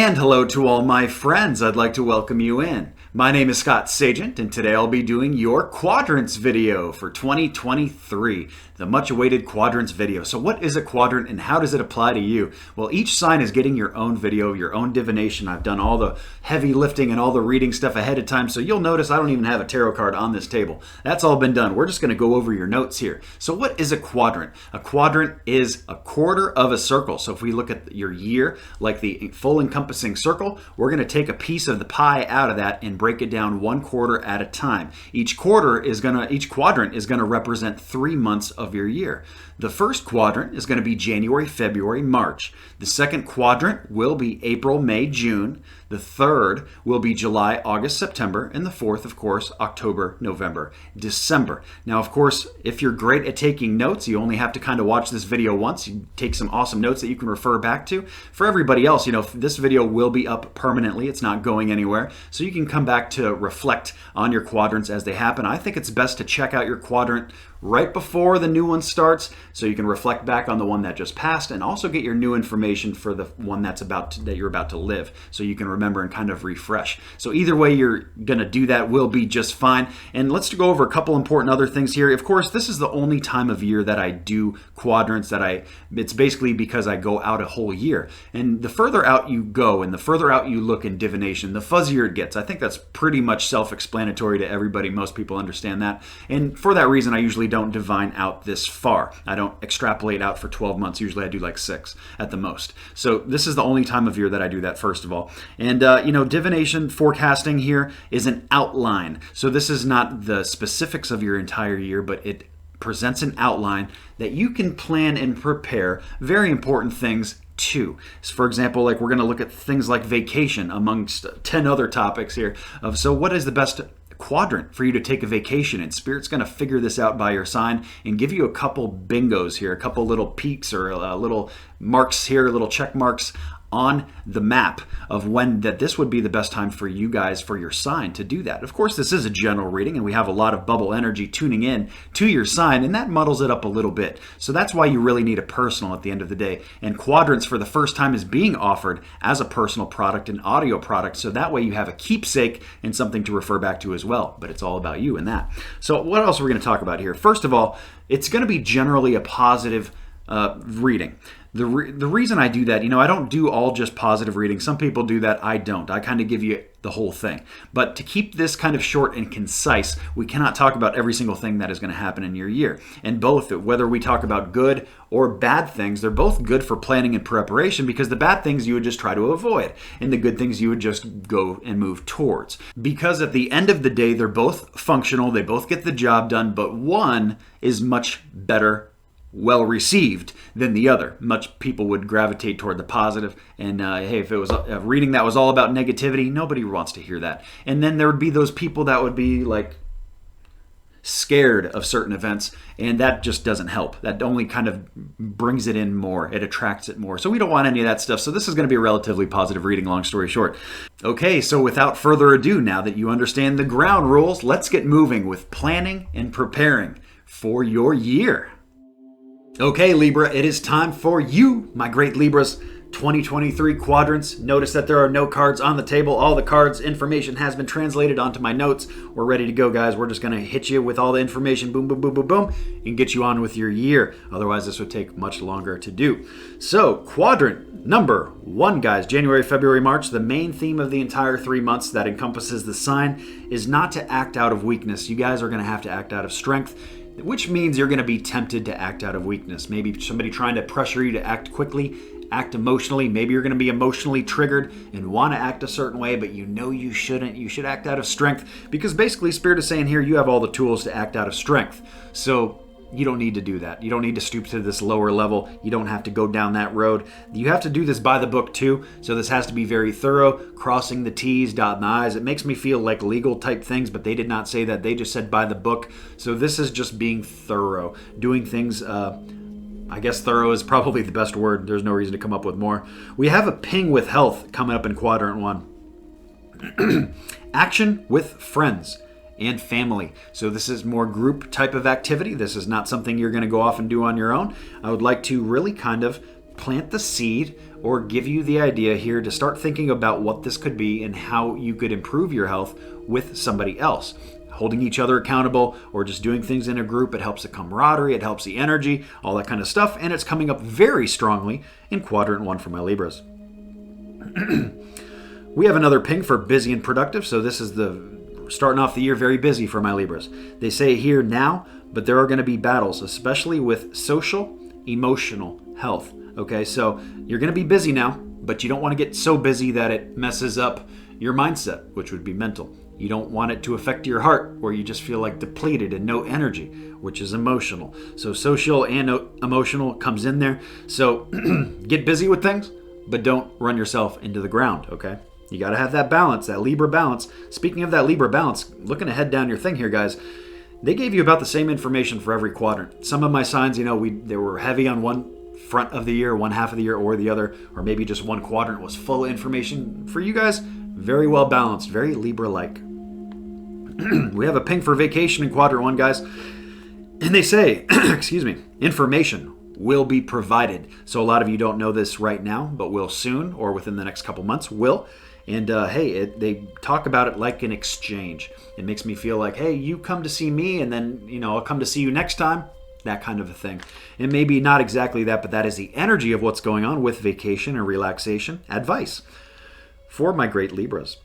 And hello to all my friends. I'd like to welcome you in. My name is Scott Sagent, and today I'll be doing your Quadrants video for 2023, the much-awaited Quadrants video. So what is a quadrant and how does it apply to you? Well, each sign is getting your own video, your own divination. I've done all the heavy lifting and all the reading stuff ahead of time, so you'll notice I don't even have a tarot card on this table. That's all been done. We're just going to go over your notes here. So what is a quadrant? A quadrant is a quarter of a circle. So if we look at your year, like the full encompassing circle, we're going to take a piece of the pie out of that and break it down 1/4 at a time. Each quadrant is going to represent 3 months of your year. The first quadrant is going to be January, February, March. The second quadrant will be April, May, June. The third will be July, August, September, and the fourth, of course, October, November, December. Now, of course, if you're great at taking notes, you only have to kind of watch this video once. You take some awesome notes that you can refer back to. For everybody else, this video will be up permanently. It's not going anywhere. So you can come back to reflect on your quadrants as they happen. I think it's best to check out your quadrant right before the new one starts so you can reflect back on the one that just passed and also get your new information for the one that you're about to live so you can remember and kind of refresh. So either way you're going to do that will be just fine. And let's go over a couple important other things here. Of course, this is the only time of year that I do quadrants it's basically because I go out a whole year. And the further out you go and the further out you look in divination, the fuzzier it gets. I think that's pretty much self-explanatory to everybody. Most people understand that. And for that reason, I usually don't divine out this far. I don't extrapolate out for 12 months. Usually I do like 6 at the most. So this is the only time of year that I do that, first of all. And, divination forecasting here is an outline. So this is not the specifics of your entire year, but it presents an outline that you can plan and prepare very important things too. So for example, like we're going to look at things like vacation amongst 10 other topics here. So what is the best quadrant for you to take a vacation in? Spirit's going to figure this out by your sign and give you a couple bingos here, a couple little peaks or little marks here, little check marks on the map of when that this would be the best time for you guys, for your sign to do that. Of course, this is a general reading and we have a lot of bubble energy tuning in to your sign, and that muddles it up a little bit. So that's why you really need a personal at the end of the day. And quadrants for the first time is being offered as a personal product, an audio product, so that way you have a keepsake and something to refer back to as well. But it's all about you and that. So what else are we going to talk about here? First of all, it's going to be generally a positive reading. The reason I do that, I don't do all just positive readings. Some people do that. I don't. I kind of give you the whole thing. But to keep this kind of short and concise, we cannot talk about every single thing that is going to happen in your year. And both, whether we talk about good or bad things, they're both good for planning and preparation, because the bad things you would just try to avoid and the good things you would just go and move towards. Because at the end of the day, they're both functional. They both get the job done, but one is much better well received than the other. Much people would gravitate toward the positive, and hey, if it was a reading that was all about negativity, nobody wants to hear that. And then there would be those people that would be like scared of certain events, and that just doesn't help. That only kind of brings it in more. It attracts it more. So we don't want any of that stuff. So this is going to be a relatively positive reading, long story short. Okay, so without further ado, now that you understand the ground rules, let's get moving with planning and preparing for your year. Okay, Libra, it is time for you, my great Libras. 2023 quadrants. Notice that there are no cards on the table. All the cards, information has been translated onto my notes. We're ready to go, guys. We're just going to hit you with all the information, boom, boom, boom, boom, boom, and get you on with your year. Otherwise, this would take much longer to do. So, quadrant number 1, guys, January, February, March. The main theme of the entire 3 months that encompasses the sign is not to act out of weakness. You guys are going to have to act out of strength, which means you're going to be tempted to act out of weakness. Maybe somebody trying to pressure you to act quickly, act emotionally. Maybe you're going to be emotionally triggered and want to act a certain way, but you shouldn't. You should act out of strength, because basically Spirit is saying here you have all the tools to act out of strength. So you don't need to do that. You don't need to stoop to this lower level. You don't have to go down that road. You have to do this by the book too. So this has to be very thorough, crossing the T's, dotting the I's. It makes me feel like legal type things, but they did not say that. They just said by the book. So this is just being thorough, doing things, I guess thorough is probably the best word. There's no reason to come up with more. We have a ping with health coming up in quadrant 1. Action with friends and family. So this is more group type of activity. This is not something you're going to go off and do on your own. I would like to really kind of plant the seed or give you the idea here to start thinking about what this could be and how you could improve your health with somebody else. Holding each other accountable or just doing things in a group. It helps the camaraderie, it helps the energy, all that kind of stuff. And it's coming up very strongly in Quadrant 1 for my Libras. We have another ping for busy and productive. So this is the starting off the year very busy for my Libras. They say here now, but there are going to be battles, especially with social, emotional health. Okay, so you're going to be busy now, but you don't want to get so busy that it messes up your mindset, which would be mental. You don't want it to affect your heart, where you just feel like depleted and no energy, which is emotional. So social and emotional comes in there. So get busy with things, but don't run yourself into the ground, okay? You got to have that balance, that Libra balance. Speaking of that Libra balance, looking ahead down your thing here, guys, they gave you about the same information for every quadrant. Some of my signs, they were heavy on one front of the year, one half of the year, or the other, or maybe just one quadrant was full of information. For you guys, very well balanced, very Libra-like. We have a ping for vacation in Quadrant 1, guys. And they say, excuse me, information will be provided. So a lot of you don't know this right now, but will soon, or within the next couple months, will. And they talk about it like an exchange. It makes me feel like, hey, you come to see me, and then, I'll come to see you next time. That kind of a thing. And maybe not exactly that, but that is the energy of what's going on with vacation and relaxation advice for my great Libras.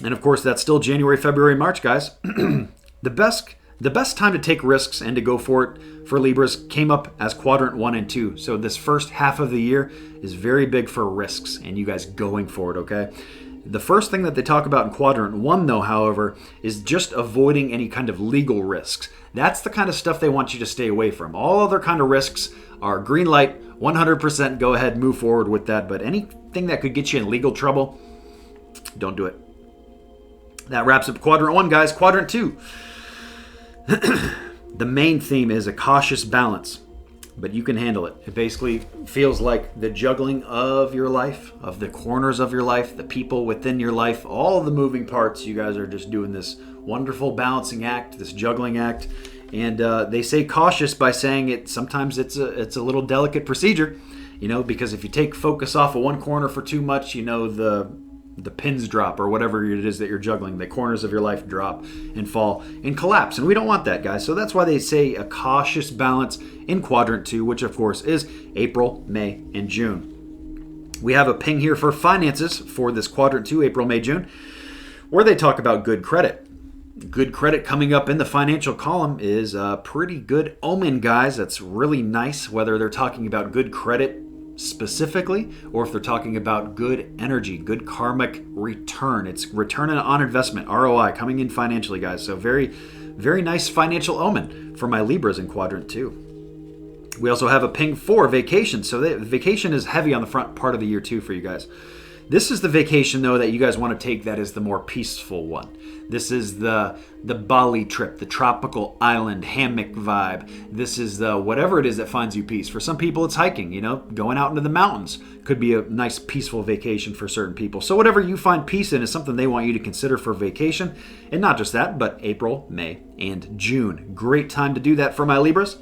And of course, that's still January, February, March, guys. The best time to take risks and to go for it for Libras came up as Quadrant 1 and 2. So this first half of the year is very big for risks and you guys going for it, okay? The first thing that they talk about in Quadrant 1, though, however, is just avoiding any kind of legal risks. That's the kind of stuff they want you to stay away from. All other kind of risks are green light, 100% go ahead, move forward with that. But anything that could get you in legal trouble, don't do it. That wraps up Quadrant 1, guys. Quadrant 2. The main theme is a cautious balance, but you can handle it. It basically feels like the juggling of your life, of the corners of your life, the people within your life, all the moving parts. You guys are just doing this wonderful balancing act, this juggling act. And they say cautious by saying it. Sometimes it's a little delicate procedure, because if you take focus off of one corner for too much, the pins drop or whatever it is that you're juggling. The corners of your life drop and fall and collapse. And we don't want that, guys. So that's why they say a cautious balance in Quadrant 2, which of course is April, May, and June. We have a ping here for finances for this Quadrant 2, April, May, June, where they talk about good credit. Good credit coming up in the financial column is a pretty good omen, guys. That's really nice, whether they're talking about good credit specifically, or if they're talking about good energy, good karmic return. It's return on investment, ROI, coming in financially, guys. So very, very nice financial omen for my Libras in Quadrant 2. We also have a ping for vacation. So vacation is heavy on the front part of the year too for you guys. This is the vacation, though, that you guys want to take that is the more peaceful one. This is the Bali trip, the tropical island hammock vibe. This is the whatever it is that finds you peace. For some people, it's hiking, going out into the mountains could be a nice peaceful vacation for certain people. So whatever you find peace in is something they want you to consider for vacation. And not just that, but April, May, and June. Great time to do that for my Libras.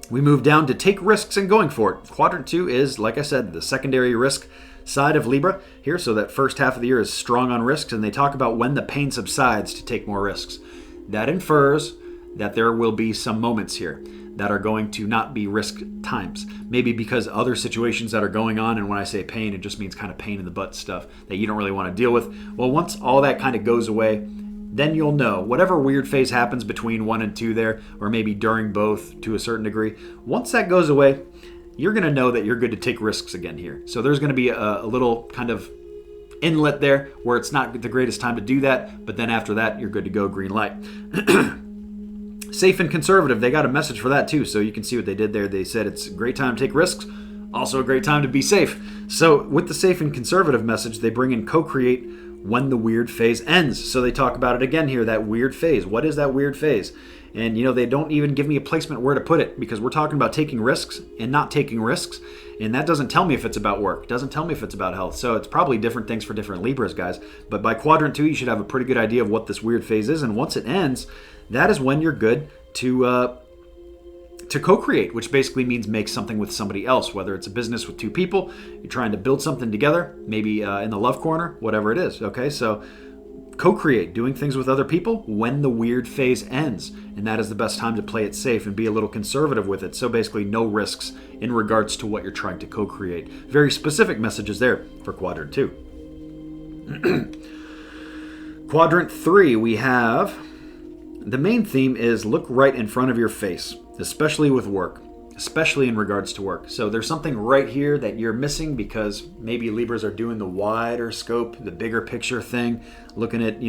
We move down to take risks and going for it. Quadrant 2 is, like I said, the secondary risk side of Libra here. So that first half of the year is strong on risks, and they talk about when the pain subsides to take more risks. That infers that there will be some moments here that are going to not be risk times. Maybe because other situations that are going on, and when I say pain, it just means kind of pain in the butt stuff that you don't really want to deal with. Well, once all that kind of goes away, then you'll know whatever weird phase happens between 1 and 2 there, or maybe during both to a certain degree. Once that goes away, you're going to know that you're good to take risks again here. So there's going to be a little kind of inlet there where it's not the greatest time to do that, but then after that, you're good to go, green light. Safe and conservative, they got a message for that too, so you can see what they did there. They said it's a great time to take risks, also a great time to be safe. So with the safe and conservative message, they bring in co-create when the weird phase ends. So they talk about it again here, that weird phase. What is that weird phase? And they don't even give me a placement where to put it, because we're talking about taking risks and not taking risks. And that doesn't tell me if it's about work. It doesn't tell me if it's about health. So it's probably different things for different Libras, guys. But by Quadrant 2, you should have a pretty good idea of what this weird phase is. And once it ends, that is when you're good to to co-create, which basically means make something with somebody else, whether it's a business with two people, you're trying to build something together, maybe in the love corner, whatever it is. Okay, so co-create, doing things with other people when the weird phase ends, and that is the best time to play it safe and be a little conservative with it. So basically no risks in regards to what you're trying to co-create. Very specific messages there for quadrant 2. Quadrant 3, we have the main theme is look right in front of your face, especially with work, especially in regards to work. So there's something right here that you're missing because maybe Libras are doing the wider scope, the bigger picture thing, looking at,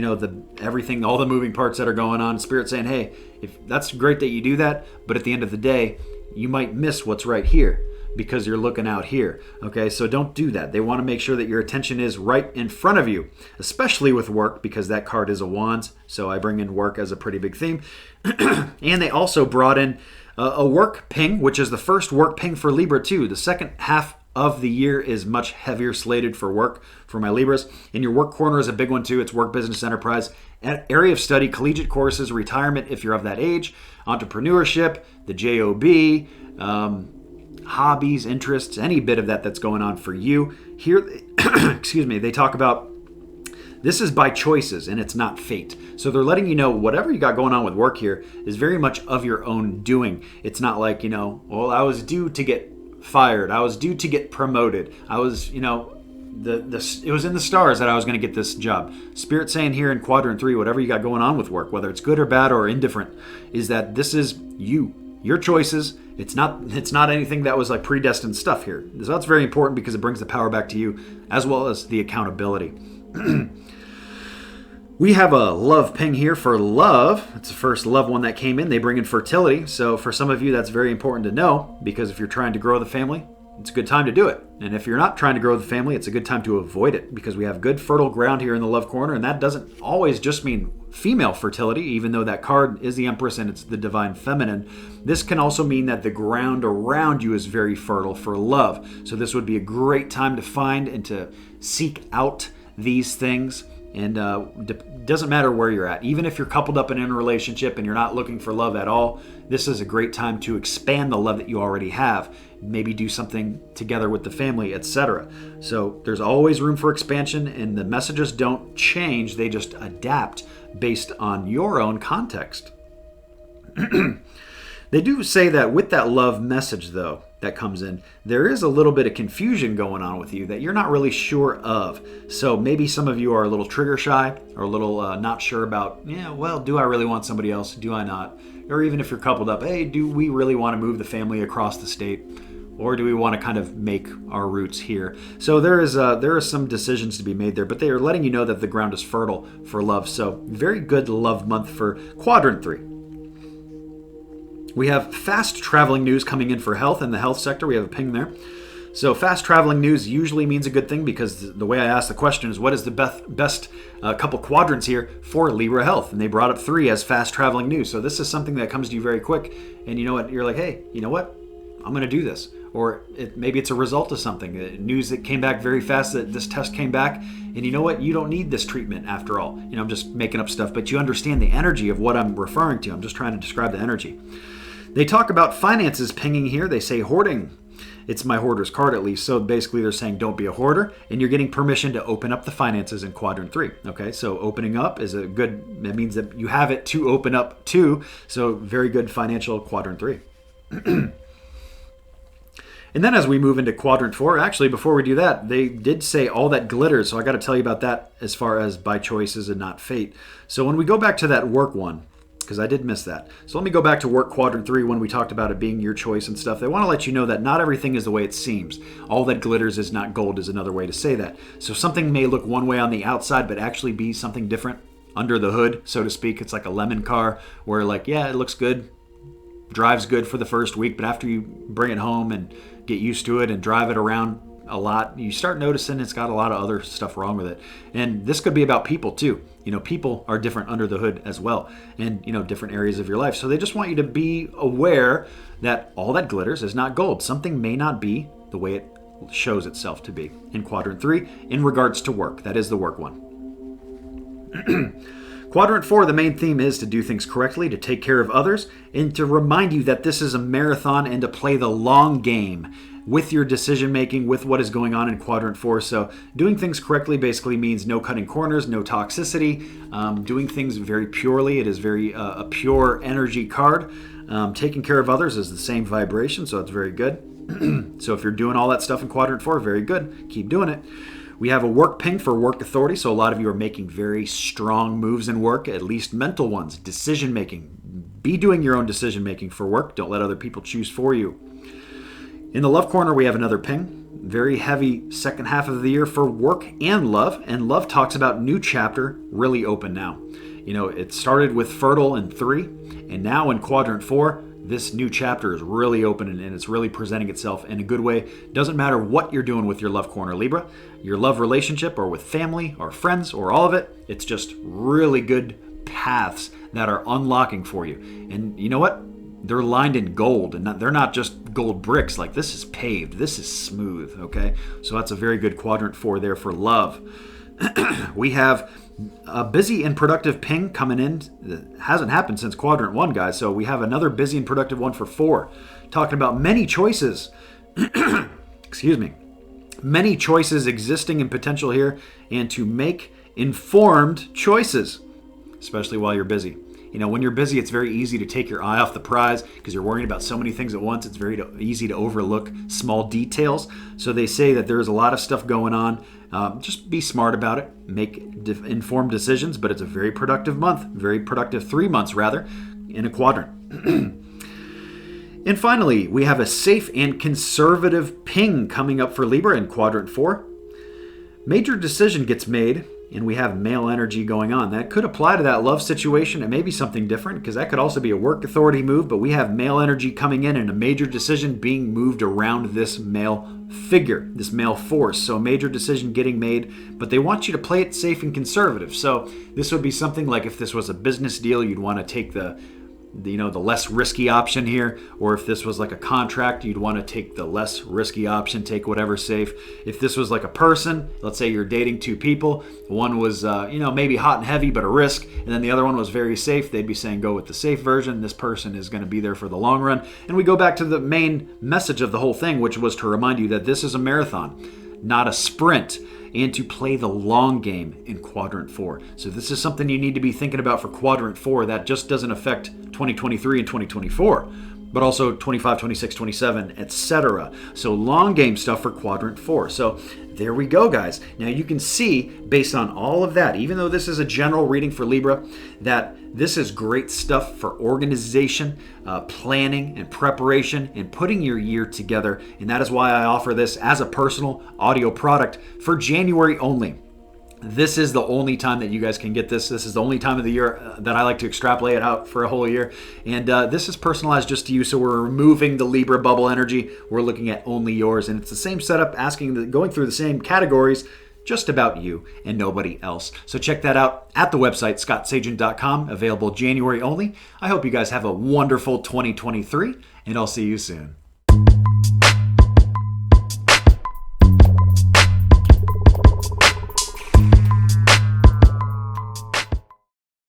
everything, all the moving parts that are going on. Spirit saying, hey, if that's great that you do that, but at the end of the day, you might miss what's right here because you're looking out here. Okay, so don't do that. They want to make sure that your attention is right in front of you, especially with work, because that card is a Wands. So I bring in work as a pretty big theme. And they also brought in a work ping, which is the first work ping for Libra too. The second half of the year is much heavier slated for work for my Libras. And your work corner is a big one too. It's work, business, enterprise, area of study, collegiate courses, retirement if you're of that age, entrepreneurship, the JOB, hobbies, interests, any bit of that's going on for you. Here, excuse me, they talk about this is by choices and it's not fate. So they're letting you know whatever you got going on with work here is very much of your own doing. It's not like, well, I was due to get fired. I was due to get promoted. I was, it was in the stars that I was going to get this job. Spirit saying here in quadrant 3, whatever you got going on with work, whether it's good or bad or indifferent, is that this is you, your choices. It's not anything that was like predestined stuff here. So that's very important because it brings the power back to you as well as the accountability. We have a love ping here for love. It's the first love one that came in. They bring in fertility. So for some of you, that's very important to know because if you're trying to grow the family, it's a good time to do it. And if you're not trying to grow the family, it's a good time to avoid it because we have good fertile ground here in the love corner. And that doesn't always just mean female fertility, even though that card is the Empress and it's the divine feminine. This can also mean that the ground around you is very fertile for love. So this would be a great time to find and to seek out these things. And doesn't matter where you're at. Even if you're coupled up and in a relationship and you're not looking for love at all, this is a great time to expand the love that you already have. Maybe do something together with the family, etc. So there's always room for expansion, and the messages don't change. They just adapt based on your own context. They do say that with that love message, though, that comes in, there is a little bit of confusion going on with you that you're not really sure of. So maybe some of you are a little trigger shy or a little not sure about, do I really want somebody else? Do I not? Or even if you're coupled up, hey, do we really want to move the family across the state? Or do we want to kind of make our roots here? So there are some decisions to be made there, but they are letting you know that the ground is fertile for love. So very good love month for quadrant 3. We have fast traveling news coming in for health in the health sector. We have a ping there. So fast traveling news usually means a good thing because the way I asked the question is what is the best couple quadrants here for Libra health? And they brought up 3 as fast traveling news. So this is something that comes to you very quick. And you know what? You're like, hey, you know what? I'm going to do this. Or maybe it's a result of something. News that came back very fast that this test came back. And you know what? You don't need this treatment after all. I'm just making up stuff. But you understand the energy of what I'm referring to. I'm just trying to describe the energy. They talk about finances pinging here. They say hoarding. It's my hoarder's card at least. So basically they're saying don't be a hoarder and you're getting permission to open up the finances in quadrant 3. Okay, so opening up is a good, that means that you have it to open up to. So very good financial quadrant 3. And then as we move into quadrant 4, actually before we do that, they did say all that glitters. So I got to tell you about that as far as by choices and not fate. So when we go back to that work one, because I did miss that. So let me go back to work quadrant 3 when we talked about it being your choice and stuff. They want to let you know that not everything is the way it seems. All that glitters is not gold is another way to say that. So something may look one way on the outside, but actually be something different under the hood, so to speak. It's like a lemon car where like, yeah, it looks good, drives good for the first week, but after you bring it home and get used to it and drive it around a lot, you start noticing it's got a lot of other stuff wrong with it. And this could be about people too. People are different under the hood as well, and different areas of your life. So they just want you to be aware that all that glitters is not gold. Something may not be the way it shows itself to be in quadrant 3 in regards to work. That is the work one. Quadrant 4, the main theme is to do things correctly, to take care of others, and to remind you that this is a marathon and to play the long game with your decision making, with what is going on in Quadrant 4. So doing things correctly basically means no cutting corners, no toxicity, doing things very purely. It is very a pure energy card. Taking care of others is the same vibration, so it's very good. So if you're doing all that stuff in Quadrant 4, very good. Keep doing it. We have a work ping for work authority, so a lot of you are making very strong moves in work, at least mental ones. Decision making. Be doing your own decision making for work. Don't let other people choose for you. In the love corner, we have another ping. Very heavy second half of the year for work and love talks about new chapter, really open now. You know, it started with fertile in 3, and now in Quadrant 4, this new chapter is really open and it's really presenting itself in a good way. Doesn't matter what you're doing with your love corner, Libra, your love relationship or with family or friends or all of it, it's just really good paths that are unlocking for you. And you know what? They're lined in gold, and they're not just gold bricks. Like, this is paved, this is smooth, okay? So that's a very good Quadrant 4 there for love. We have a busy and productive ping coming in. It hasn't happened since Quadrant 1, guys. So we have another busy and productive one for 4. Talking about many choices. Excuse me. Many choices existing in potential here, and to make informed choices, especially while you're busy. You know, when you're busy, it's very easy to take your eye off the prize because you're worrying about so many things at once. It's very easy to overlook small details. So they say that there's a lot of stuff going on. Just be smart about it. Make informed decisions, but it's a very productive month. Very productive 3 months, rather, in a quadrant. And finally, we have a safe and conservative ping coming up for Libra in Quadrant 4. Major decision gets made, and we have male energy going on. That could apply to that love situation. It may be something different because that could also be a work authority move, but we have male energy coming in and a major decision being moved around this male figure, this male force. So a major decision getting made, but they want you to play it safe and conservative. So this would be something like if this was a business deal, you'd want to take the less risky option here, or if this was like a contract, you'd want to take the less risky option, take whatever's safe. If this was like a person, let's say you're dating 2 people, one was maybe hot and heavy but a risk, and then the other one was very safe, they'd be saying go with the safe version. This person is going to be there for the long run. And we go back to the main message of the whole thing, which was to remind you that this is a marathon, not a sprint, and to play the long game in Quadrant 4. So this is something you need to be thinking about for Quadrant 4. That just doesn't affect 2023 and 2024, but also 25, 26, 27, etc. So long game stuff for Quadrant 4. So there we go, guys. Now you can see, based on all of that, even though this is a general reading for Libra, that this is great stuff for organization, planning, and preparation, and putting your year together. And that is why I offer this as a personal audio product for January only. This is the only time that you guys can get this. This is the only time of the year that I like to extrapolate it out for a whole year. And this is personalized just to you. So we're removing the Libra bubble energy. We're looking at only yours. And it's the same setup, going through the same categories, just about you and nobody else. So check that out at the website, scottsagent.com, available January only. I hope you guys have a wonderful 2023, and I'll see you soon.